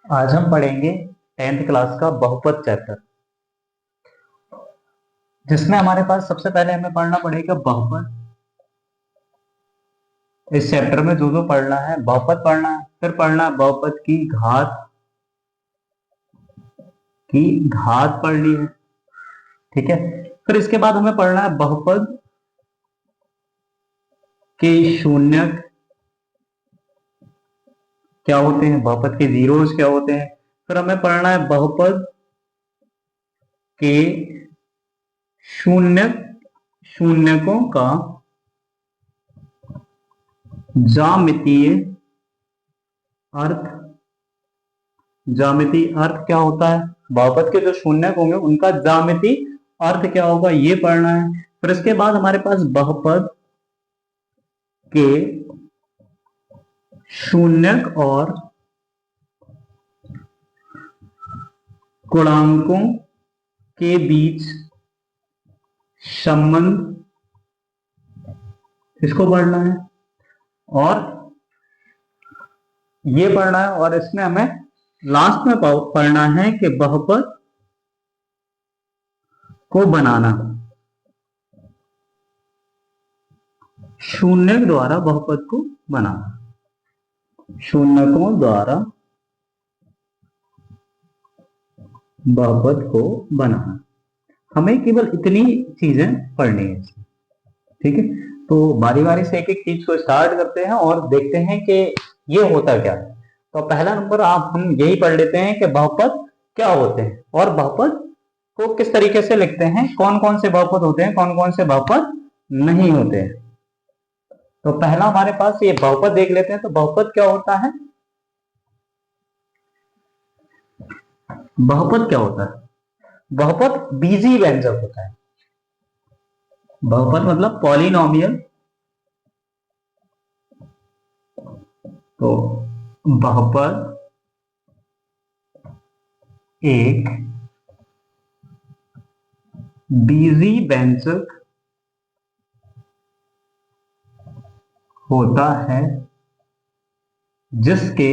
आज हम पढ़ेंगे 10th क्लास का बहुपद चैप्टर, जिसमें हमारे पास सबसे पहले हमें पढ़ना पड़ेगा बहुपद। इस चैप्टर में जो पढ़ना है बहुपद पढ़ना है, फिर पढ़ना है बहुपद की घात पढ़नी है। ठीक है। फिर इसके बाद हमें पढ़ना है बहुपद के शून्यक क्या होते हैं, बहुपद के जीरोस क्या होते हैं। फिर हमें पढ़ना है बहुपद के शून्यकों का ज्यामितीय अर्थ। ज्यामितीय अर्थ क्या होता है, बहुपद के जो शून्यक होंगे उनका ज्यामितीय अर्थ क्या होगा, ये पढ़ना है। फिर इसके बाद हमारे पास बहुपद के शून्यक और गुणांकों के बीच संबंध, इसको पढ़ना है और ये पढ़ना है। और इसमें हमें लास्ट में पढ़ना है कि बहुपद को बनाना, शून्यक द्वारा बहुपद को बनाना, शून्यकों द्वारा बहुपद को बनाना। हमें केवल इतनी चीजें पढ़नी है। ठीक है, तो बारी बारी से एक एक चीज को स्टार्ट करते हैं और देखते हैं कि ये होता क्या है। तो पहला नंबर हम यही पढ़ लेते हैं कि बहुपद क्या होते हैं और बहुपद को किस तरीके से लिखते हैं, कौन कौन से बहुपद होते हैं, कौन कौन से बहुपद नहीं होते हैं। तो पहला हमारे पास ये बहुपद देख लेते हैं। तो बहुपद क्या होता है, बहुपद क्या होता है, बहुपद बीजी व्यंजक होता है। बहुपद मतलब पॉलिनोमियल। तो बहुपद एक बीजी व्यंजक होता है जिसके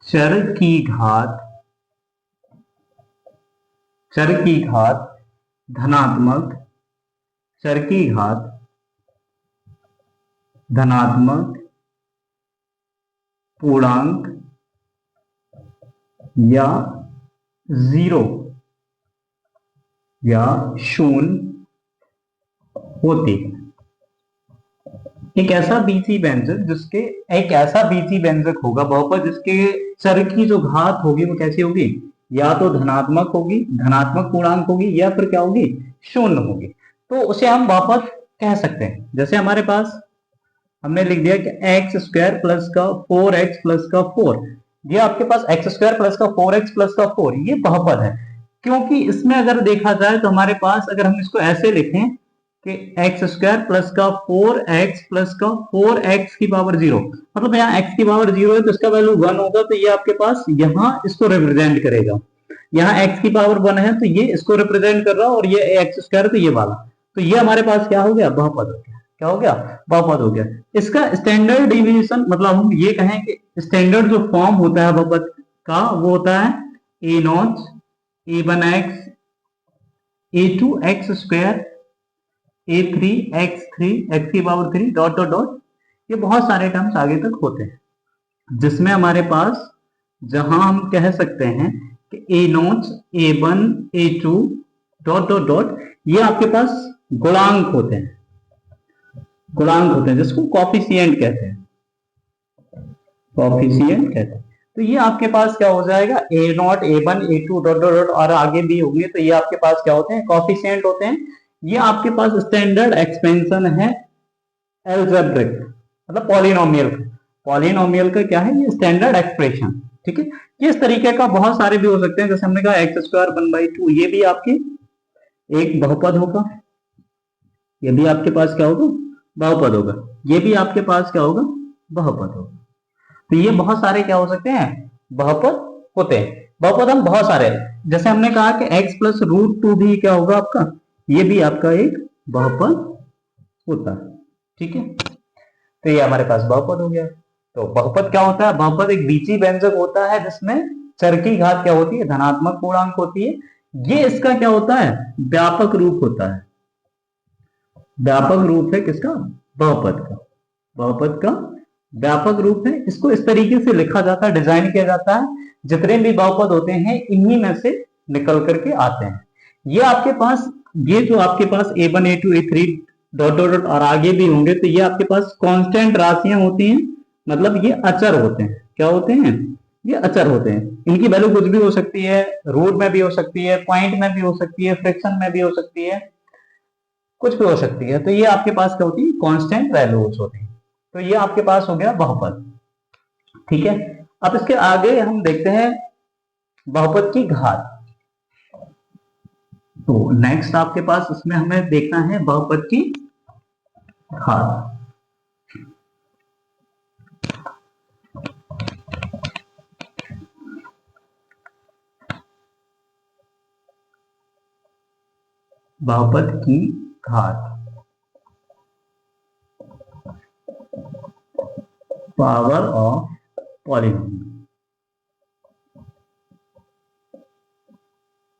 चर की घात धनात्मक, चर की घात धनात्मक, पूर्णांक या जीरो या शून्य होती है। एक ऐसा बीजी व्यंजक होगा बहुपद जिसके चर की जो घात होगी वो कैसी होगी, या तो धनात्मक होगी, धनात्मक पूर्णांक होगी, या फिर क्या होगी, शून्य होगी। तो उसे हम बहुपद कह सकते हैं। जैसे हमारे पास हमने लिख दिया कि एक्स स्क्वायर प्लस का 4x प्लस का 4, ये आपके पास एक्स स्क्वायर प्लस का 4x प्लस का 4, ये बहुपद है। क्योंकि इसमें अगर देखा जाए तो हमारे पास, अगर हम इसको ऐसे लिखें कि एक्स स्क्वायर प्लस का 4x प्लस का 4x की पावर 0, मतलब यहाँ x की पावर 0 है तो इसका वैल्यू 1 होगा, तो ये आपके पास यहाँ इसको रिप्रेजेंट करेगा। यहाँ x की पावर 1 है तो ये इसको रिप्रेजेंट कर रहा है, और ये एक्स स्क्वायर तो ये वाला, तो ये हमारे पास क्या हो गया, बहुपद हो गया। क्या हो गया, बहुपद हो गया। इसका स्टैंडर्ड डिवीजन, मतलब हम ये कहें कि स्टैंडर्ड जो फॉर्म होता है बहुपद का वो होता है a0 a1x a2x square a3 x3 x की पावर 3 डॉट डॉट डॉट, ये बहुत सारे टर्म्स आगे तक होते हैं, जिसमें हमारे पास जहां हम कह सकते हैं कि a0 a1 a2 dot dot dot, ये आपके पास गुणांक होते हैं, जिसको कॉफिशिएंट कहते हैं, तो ये आपके पास क्या हो जाएगा, a0 a1 a2 dot dot dot, और आगे भी होंगे, तो ये आपके पास क्या होते हैं, कॉफिशिएंट होते हैं। ये आपके पास स्टैंडर्ड एक्सपेंशन है एल्जेब्रिक, मतलब पॉलिनोमियल का क्या है, ये स्टैंडर्ड एक्सप्रेशन। ठीक है, ये इस तरीके का बहुत सारे भी हो सकते हैं। जैसे हमने कहा एक्स स्क्वायर 1/2, ये भी आपके एक बहुपद होगा, ये भी आपके पास क्या होगा, बहुपद होगा, ये भी आपके पास क्या होगा, बहुपद होगा। तो ये बहुत सारे क्या हो सकते हैं, बहुपद होते हैं। बहुपद हम बहुत सारे, जैसे हमने कहा कि x प्लस √2 भी क्या होगा आपका, ये भी आपका एक बहुपद होता है। ठीक है, तो ये हमारे पास बहुपद हो गया। तो बहुपद क्या होता है? बहुपद एक बीची व्यंजक होता है जिसमें चर की घात क्या होती है? धनात्मक पूर्णांक होती है। ये इसका क्या होता है? व्यापक रूप होता है। व्यापक रूप है किसका? बहुपद का। बहुपद का व्यापक रूप है। इसको इस तरीके से लिखा जाता है, डिजाइन किया जाता है, जितने भी बहुपद होते हैं इन्हीं में से निकल करके आते हैं। ये आपके पास, ये जो आपके पास a1 a2 a3 dot dot dot और आगे भी होंगे, तो ये आपके पास कांस्टेंट राशियां होती हैं, मतलब ये अचर होते हैं। क्या होते हैं? ये अचर होते हैं। इनकी वैल्यू कुछ भी हो सकती है, रूट में भी हो सकती है, पॉइंट में भी हो सकती है, फ्रैक्शन में भी हो सकती है, कुछ भी हो सकती है। तो ये आपके पास क्या होती है? कांस्टेंट वैल्यूज होती है। तो ये आपके पास हो गया बहुपद। ठीक है, अब इसके आगे हम देखते हैं बहुपद की घात। तो नेक्स्ट आपके पास इसमें हमें देखना है बहुपद की घात। बहुपद की घात, पावर ऑफ पॉलिनोमियल।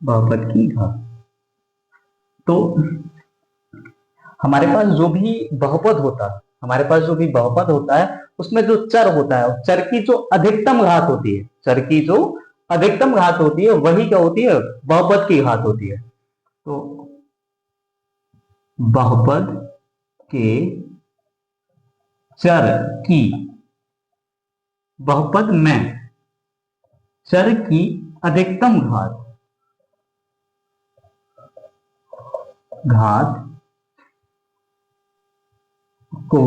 बहुपद की घात, तो हमारे पास जो भी बहुपद होता है, हमारे पास जो भी बहुपद होता है उसमें जो चर होता है, चर की जो अधिकतम घात होती है, चर की जो अधिकतम घात होती है वही क्या होती है? बहुपद की घात होती है। तो बहुपद के चर की, बहुपद में चर की अधिकतम घात को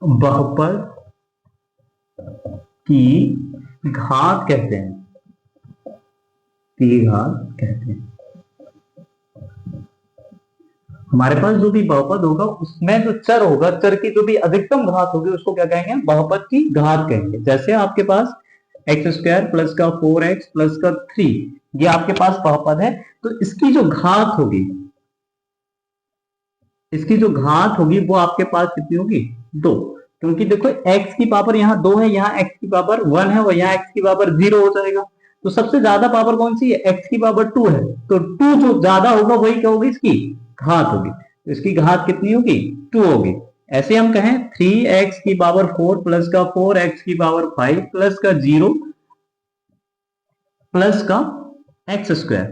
बहुपद की घात कहते हैं, की घात कहते हैं। हमारे पास जो भी बहुपद होगा उसमें जो चर होगा, चर की जो भी अधिकतम घात होगी उसको क्या कहेंगे? बहुपद की घात कहेंगे। जैसे आपके पास एक्स स्क्वायर प्लस का 4x प्लस का 3, ये आपके पास बहुपद है। तो इसकी जो घात होगी, इसकी जो घात होगी वो आपके पास कितनी होगी? 2। क्योंकि देखो x की पावर यहाँ 2 है, यहाँ x की पावर 1 है और यहाँ x की पावर 0 हो जाएगा। तो सबसे ज्यादा पावर कौन सी है? x की पावर 2 है। तो 2 जो ज्यादा होगा वही क्या होगी? इसकी घात होगी। तो इसकी घात कितनी होगी? 2 होगी। ऐसे हम कहें 3x की पावर 4 प्लस का 4x की पावर 5 प्लस का 0 प्लस का एक्स स्क्वायर,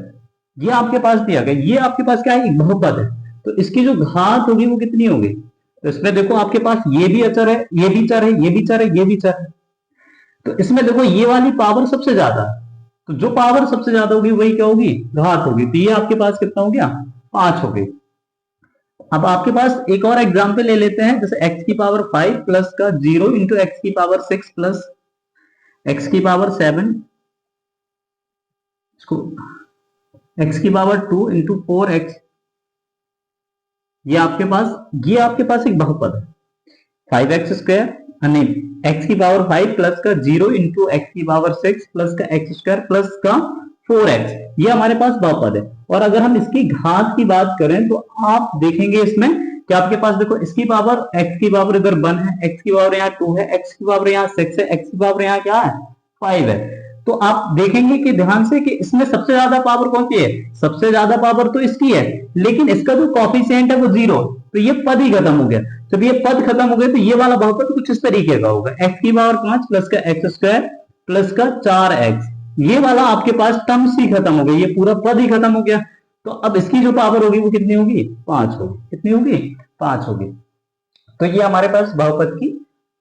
ये आपके पास दिया गया। ये आपके पास क्या है? बहुपद है। तो इसकी जो घात होगी वो कितनी होगी? तो इसमें देखो आपके पास ये भी अचर है, ये भी चर है, ये भी चर है, ये भी चर है। तो इसमें देखो ये वाली पावर सबसे ज्यादा, तो जो पावर सबसे ज्यादा होगी वही क्या होगी? घात होगी। तो ये आपके पास कितना हो गया? 5 हो गई। अब आपके पास एक और एग्जाम्पल ले लेते हैं, जैसे x की पावर 5 प्लस का 0 इंटू एक्स की पावर 6 प्लस एक्स की पावर 7, इसको x की पावर 2 इंटू 4x, ये आपके पास एक बहुपद है। 5x स्क्वायर नहीं, x की पावर 5 प्लस का 0 इंटू एक्स की पावर 6 प्लस का एक्स स्क्वायर प्लस का 4x, ये हमारे पास बहुपद है। और अगर हम इसकी घात की बात करें तो आप देखेंगे इसमें कि आपके पास देखो इसकी पावर, x की पावर इधर 1 है, x की पावर यहाँ 2 है, x की पावर यहाँ 6 है, x की पावर यहाँ क्या है? 5 है। तो आप देखेंगे कि ध्यान से कि इसमें सबसे ज्यादा पावर कौन सी है? सबसे ज्यादा पावर तो इसकी है, लेकिन इसका जो कॉफिशिएंट है वो 0, तो ये पद ही खत्म हो गया। जब ये पद खत्म हो गए तो ये वाला बहुपद कुछ इस तरीके का होगा, x की पावर 5 प्लस का एक्स स्क्वायर प्लस का 4x, ये वाला आपके पास टर्म्स ही खत्म हो गई, ये पूरा पद ही खत्म हो गया। तो अब इसकी जो पावर होगी वो कितनी होगी? 5 होगी। कितनी होगी? 5 होगी। तो ये हमारे पास बहुपद की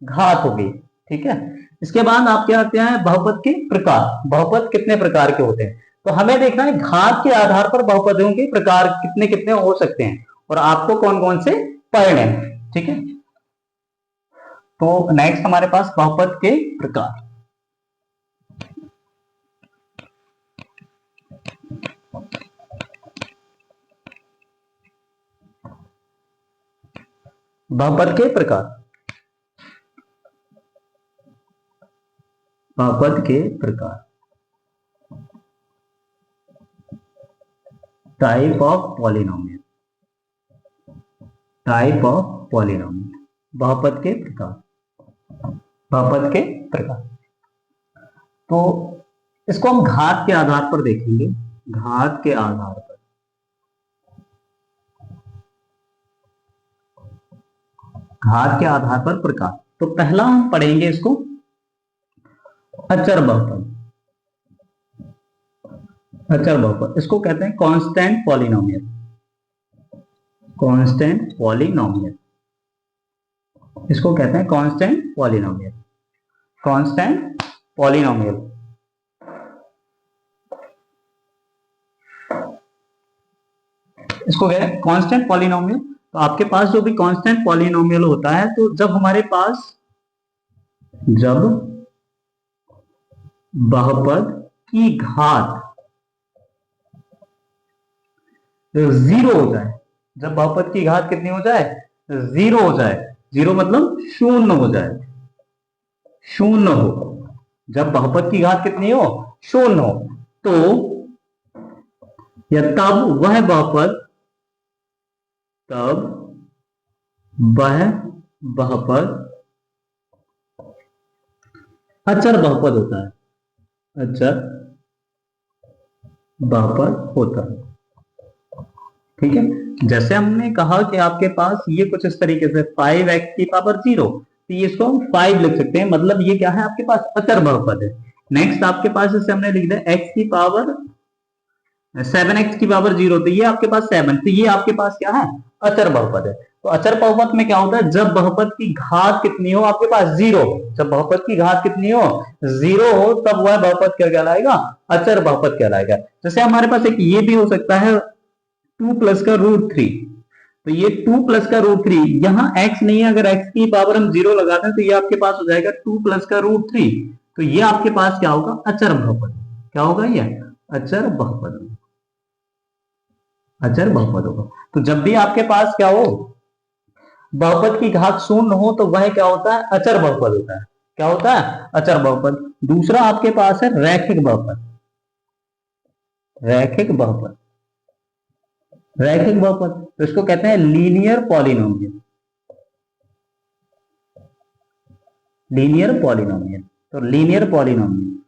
घात होगी। ठीक है, इसके बाद आप क्या आते हैं? बहुपद के प्रकार। बहुपद कितने प्रकार के होते हैं? तो हमें देखना है घात के आधार पर बहुपदों के प्रकार कितने कितने हो सकते हैं और आपको कौन कौन से पढ़ने हैं। ठीक है, तो नेक्स्ट हमारे पास बहुपद के प्रकार। बहुपद के प्रकार, बहुपद के प्रकार, type of polynomial, type of polynomial, बहुपद के प्रकार। बहुपद के प्रकार। तो इसको हम घात के आधार पर देखेंगे, घात के आधार पर। घात के आधार पर प्रकार। तो पहला हम पढ़ेंगे इसको अचर बहुपद। अचर बहुपद इसको कहते हैं कांस्टेंट पॉलिनोमियल। कांस्टेंट पॉलिनोमियल इसको कहते हैं कांस्टेंट पॉलिनोमियल। कांस्टेंट पॉलिनोमियल इसको कहते हैं कांस्टेंट पॉलिनोमियल। तो आपके पास जो भी कांस्टेंट पॉलिनोमियल होता है, तो जब हमारे पास जब बहुपद की घात 0 हो जाए, जब बहुपद की घात कितनी हो जाए? 0 हो जाए। 0 मतलब शून्य हो जाए, शून्य हो। जब बहुपद की घात कितनी हो? शून्य हो। तो या तब वह बहुपद, तब वह बहुपद अचर बहुपद होता है। अचर बहुपद होता है। ठीक है, जैसे हमने कहा कि आपके पास ये कुछ इस तरीके से 5x की पावर 0, तो ये इसको हम 5 लिख सकते हैं, मतलब ये क्या है? आपके पास अचर बहुपद है। नेक्स्ट आपके पास जैसे हमने लिख दिया x की पावर 7x की पावर 0, तो ये आपके पास 7, तो ये आपके पास क्या है? अचर बहुपद है। तो अचर बहुपद में क्या होता है? जब बहुपद की घात कितनी हो? आपके पास 0। जब बहुपद की घात कितनी हो? 0 हो, तब वह बहुपद क्या कहलाएगा? अचर बहुपद कहलाएगा। जैसे हमारे पास एक ये भी हो सकता है 2 प्लस का रूट 3, तो ये 2 प्लस का रूट 3, यहाँ x नहीं है, अगर x की पावर हम 0 लगाते हैं तो ये आपके पास हो जाएगा 2 प्लस का रूट 3। तो ये आपके पास क्या होगा? अचर बहुपद। क्या होगा ये? अचर बहुपद। अचर बहुपद होगा। तो जब भी आपके पास क्या हो? बहुपद की घात शून्य हो, तो वह क्या होता है? अचर बहुपद होता है। क्या होता है? अचर बहुपद। दूसरा आपके पास है रैखिक बहुपद। रैखिक बहुपद, रैखिक बहुपद, तो इसको कहते हैं लीनियर पॉलिनोमियल। लीनियर पॉलिनोमियल, तो लीनियर पॉलिनोमियल,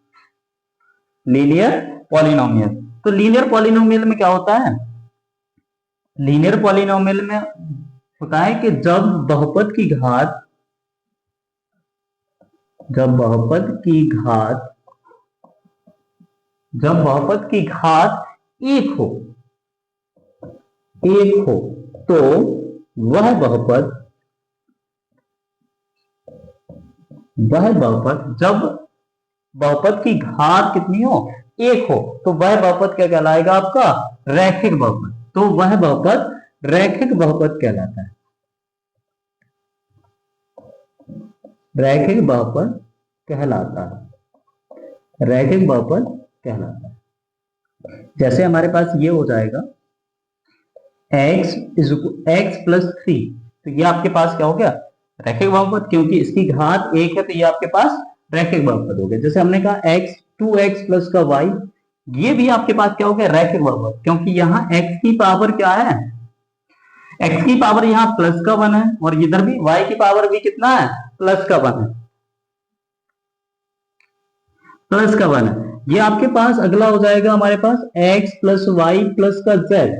लीनियर पॉलिनोमियल। तो लीनियर पॉलिनोमियल में क्या होता है? लीनियर पॉलिनोमियल में होता है कि जब बहुपद की घात, जब बहुपद की घात, जब बहुपद की घात 1 हो, 1 हो, तो वह बहुपद, वह बहुपद, जब बहुपद की घात कितनी हो? 1 हो, तो वह बहुपद क्या कहलाएगा? आपका रैखिक बहुपद। तो वह बहुपद रैखिक बहुपद कहलाता है। रैखिक बहुपद कहलाता है। रैखिक बहुपद कहलाता है। जैसे हमारे पास ये हो जाएगा x प्लस 3, तो ये आपके पास क्या हो गया? रैखिक बहुपद, क्योंकि इसकी घात 1 है, तो ये आपके पास रैखिक बहुपद हो गया। जैसे हमने कहा x 2x प्लस का y, ये भी आपके पास क्या हो गया? रैखिक बहुपद, क्योंकि यहाँ x की पावर क्या है? x की पावर यहाँ प्लस का 1 है, और इधर भी y की पावर भी कितना है? प्लस का 1 है, प्लस का 1 है। ये आपके पास अगला हो जाएगा हमारे पास x प्लस वाई प्लस का z,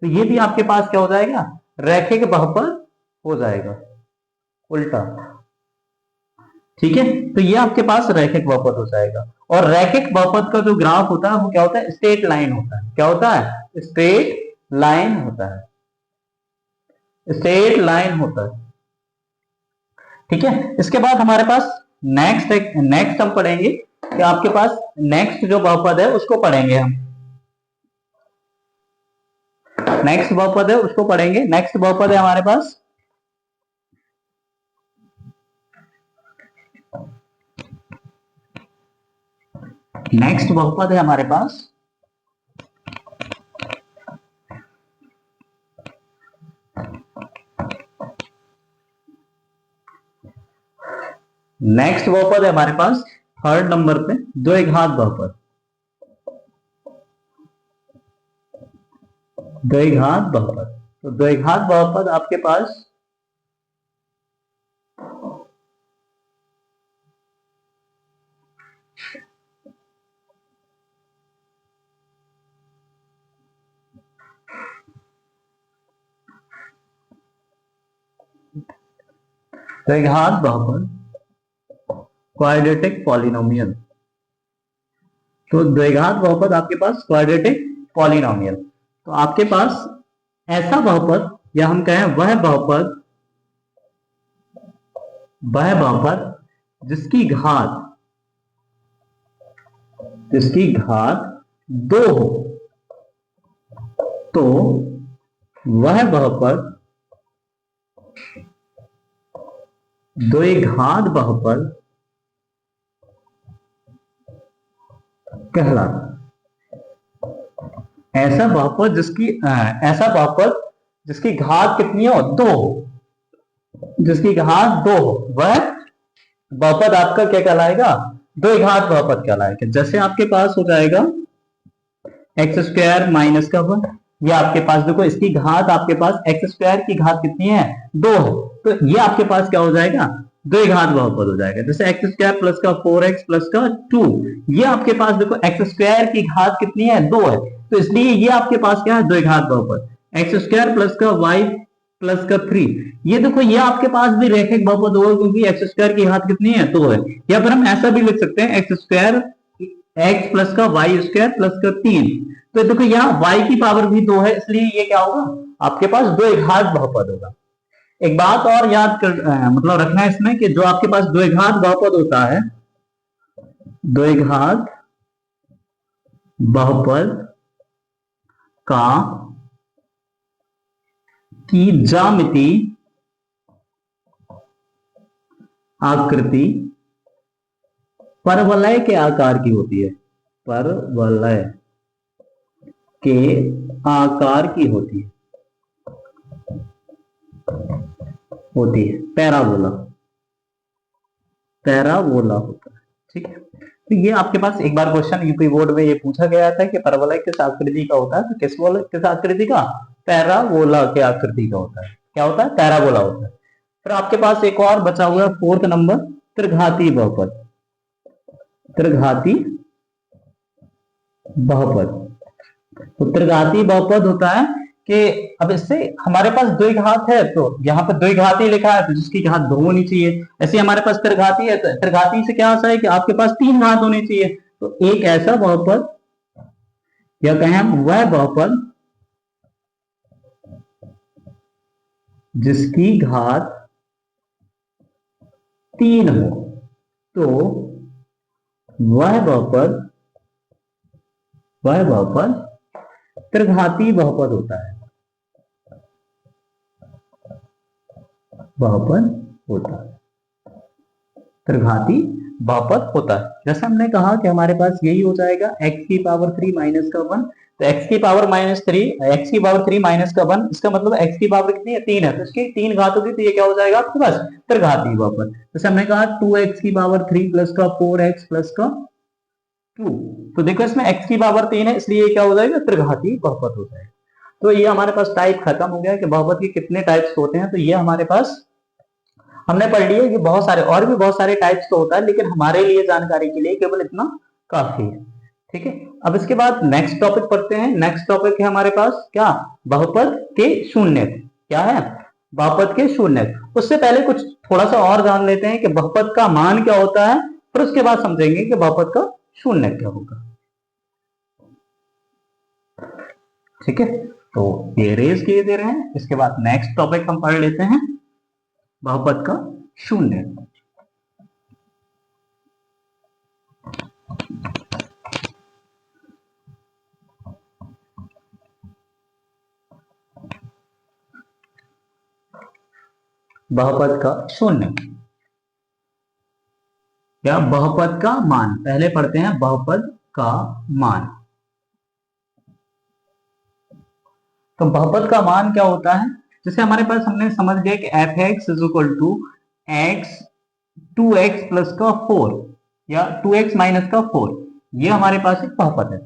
तो ये भी आपके पास क्या हो जाएगा? रैखिक बहुपद हो जाएगा, उल्टा। ठीक है, तो ये आपके पास रैखिक बहुपद हो जाएगा। और रैखिक बहुपद का जो ग्राफ होता है वो क्या होता है? स्ट्रेट लाइन होता है। क्या होता है? स्ट्रेट लाइन होता है। स्ट्रेट लाइन होता है। ठीक है, इसके बाद हमारे पास नेक्स्ट हम पढ़ेंगे कि आपके पास नेक्स्ट जो बहुपद है उसको पढ़ेंगे हम। नेक्स्ट बहुपद है उसको पढ़ेंगे। नेक्स्ट बहुपद है हमारे पास नेक्स्ट बहुपद है हमारे पास नेक्स्ट बहुपद है हमारे पास थर्ड नंबर पे द्विघात बहुपद। द्विघात बहुपद, तो द्विघात बहुपद आपके पास द्विघात बहुपद क्वाड्रेटिक पॉलिनोमियल। तो द्विघात बहुपद आपके पास क्वाड्रेटिक पॉलिनोमियल, तो आपके पास ऐसा बहुपद, या हम कहें वह बहुपद जिसकी घात 2 हो, तो वह बहुपद द्विघात बहुपद कहलाता। ऐसा बहुपद जिसकी घात कितनी हो, 2 हो, जिसकी घात 2 हो, वह बहुपद आपका क्या कहलाएगा, द्विघात बहुपद कहलाएगा। जैसे आपके पास हो जाएगा x² माइनस का 1, ये आपके पास देखो इसकी घात, आपके पास x² की घात कितनी है, 2 है, तो ये आपके पास क्या हो जाएगा, द्विघात बहुपद हो जाएगा। जैसे x² प्लस का 4x प्लस का 2, ये आपके पास देखो x² की घात कितनी है, 2 है, तो इसलिए ये आपके पास क्या है, द्विघात बहुपद। x² प्लस का y प्लस का 3, ये देखो ये आपके पास भी रैखिक बहुपद होगा, क्योंकि x² की घात कितनी है, 2 है। या फिर हम ऐसा भी लिख सकते हैं x² x प्लस का y² प्लस का 3, तो देखो यहाँ y की पावर भी 2 है, इसलिए ये क्या होगा, आपके पास द्विघात बहुपद होगा। एक बात और याद कर मतलब रखना है इसमें, कि जो आपके पास द्विघात बहुपद होता है, द्विघात बहुपद का की ज्यामिति आकृति परवलय के आकार की होती है, परवलय के आकार की होती है, पैराबोला होता है। ठीक है, तो ये आपके पास एक बार क्वेश्चन यूपी बोर्ड में ये पूछा गया था कि परवलय किस आकृति का होता है, तो किस आकृति का, पैराबोला के आकृति का होता है। क्या होता है, पैराबोला होता है। फिर आपके पास एक और बचा हुआ है 4th नंबर, त्रिघाती बहुपद। तो त्रिघाती बहुपद होता है कि अब इससे हमारे पास द्विघात है, तो यहाँ पर द्विघाती लिखा है, तो जिसकी घात 2 होनी चाहिए। ऐसे हमारे पास त्रिघाती है, तो त्रिघाती से क्या होता है कि आपके पास 3 घात होनी चाहिए। तो एक ऐसा बहुपद, या कहें वह बहुपद जिसकी घात 3 हो, तो वह बहुपद त्रिघाती बहुपद होता है, त्रिघाती बहुपद होता है। जैसे हमने कहा कि हमारे पास यही हो जाएगा x की पावर 3 माइनस का 1, तो x की पावर 3 माइनस का 1, इसका मतलब x की पावर कितनी है, 3 है, तो इसकी 3 घात होगी, तो ये क्या हो जाएगा आपके पास, त्रिघाती बहुपद। जैसे हमने कहा 2x की पावर 3 प्लस का 4x प्लस का 2, तो देखो इसमें x की पावर 3 है, इसलिए ये क्या हो जाएगा, त्रिघाती बहुपद हो जाएगा। तो ये हमारे पास टाइप खत्म हो गया कि बहुपद के कितने टाइप्स होते हैं। तो ये हमारे पास हमने पढ़ लिया कि बहुत सारे और भी बहुत सारे टाइप्स तो होता है, लेकिन हमारे लिए जानकारी के लिए केवल इतना काफी है। ठीक है, अब इसके बाद नेक्स्ट टॉपिक पढ़ते हैं। नेक्स्ट टॉपिक है हमारे पास क्या, बहुपद के शून्यक। क्या है, बहुपद के शून्यक। उससे पहले कुछ थोड़ा सा और जान लेते हैं कि बहुपद का मान क्या होता है, फिर उसके बाद समझेंगे कि बहुपद का शून्यक क्या होगा। ठीक है, तो ये रेज किए दे रहे हैं। इसके बाद नेक्स्ट टॉपिक हम पढ़ लेते हैं, बहुपद का शून्यक। बहुपद का शून्यक या बहुपद का मान। पहले पढ़ते हैं बहुपद का मान। तो बहुपद का मान क्या होता है, जैसे हमारे पास हमने समझ गया कि f(x) is equal to x 2x plus का 4 या 2x माइनस का 4, ये हमारे पास एक बहुपद है।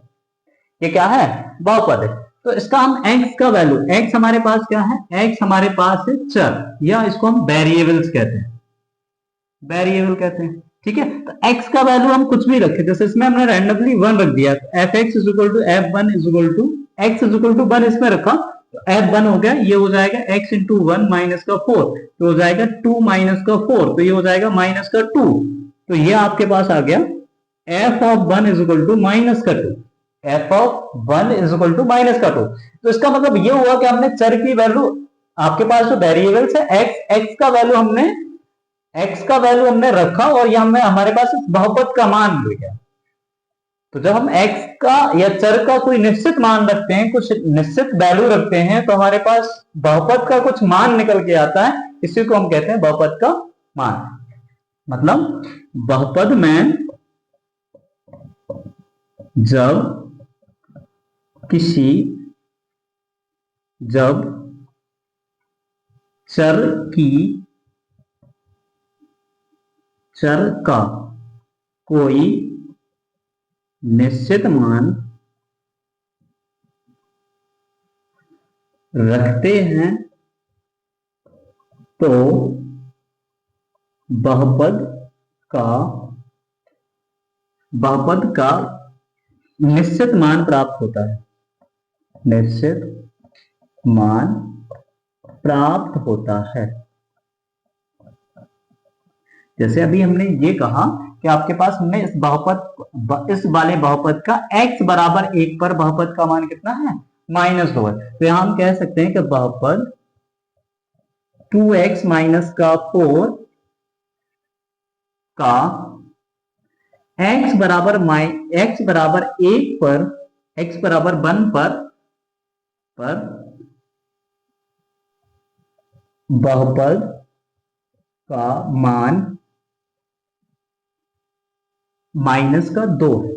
ये क्या है, बहुपद है। तो इसका हम x का वैल्यू, x हमारे पास क्या है, x हमारे पास है चर, या इसको हम वेरिएबल्स कहते हैं, ठीक है। तो x का वैल्यू हम कुछ भी रखे, जैसे इसमें हमने रैंडमली 1 रख दिया, f x is equal to f one is equal to x is equal to 1 इसमें रखा, तो एफ वन हो गया, ये हो जाएगा x इंटू वन माइनस का 4, तो हो जाएगा 2 माइनस का 4, तो ये हो जाएगा माइनस का 2। तो ये आपके पास आ गया f of one is equal to minus का 2, f of one is equal to minus का 2। तो इसका मतलब ये हुआ कि हमने चर की वैल्यू, आपके पास जो वेरिएबल्स है x का वैल्यू हमने रखा, और ये हमें हमारे पास इस बहुपद का मान मिल गया। तो जब हम x का या चर का कोई निश्चित मान रखते हैं, कुछ निश्चित वैल्यू रखते हैं, तो हमारे पास बहुपद का कुछ मान निकल के आता है, इसी को हम कहते हैं बहुपद का मान। मतलब बहुपद में जब चर का कोई निश्चित मान रखते हैं, तो बहुपद का निश्चित मान प्राप्त होता है, निश्चित मान प्राप्त होता है। जैसे अभी हमने ये कहा कि आपके पास हमने इस वाले बहुपद का x बराबर 1 पर बहुपद का मान कितना है, -2 है। तो यहां हम कह सकते हैं कि बहुपद 2x माइनस का 4 का x बराबर 1 पर, x बराबर 1 पर बहुपद का मान -2 है।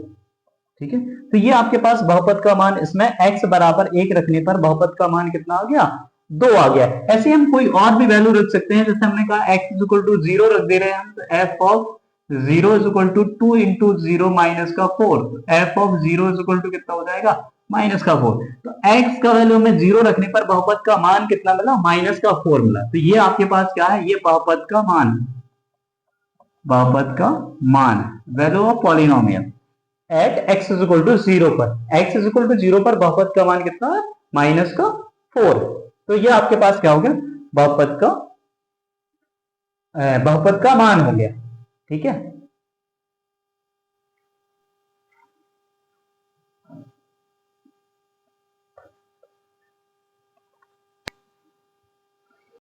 ठीक है, तो ये आपके पास बहुपद का मान, इसमें x बराबर 1 रखने पर बहुपद का मान कितना आ गया, 2 आ गया। ऐसे हम कोई और भी वैल्यू रख सकते हैं, जैसे हमने कहा x इज इक्वल टू 0 रख दे रहे हैं हम, तो f of 0 is equal to 2 into 0 minus का 4, तो f of 0 is equal to कितना हो जाएगा, माइनस का 4। तो x का वैल्यू में 0 रखने पर बहुपद का मान कितना मिला, माइनस का 4 मिला। तो ये आपके पास क्या है, ये बहुपद का मान value of polynomial at x is equal to 0 पर, x इज इक्वल टू 0 पर बहुपद का मान कितना है, माइनस का 4। तो ये आपके पास क्या हो गया, बहुपद का मान हो गया। ठीक है।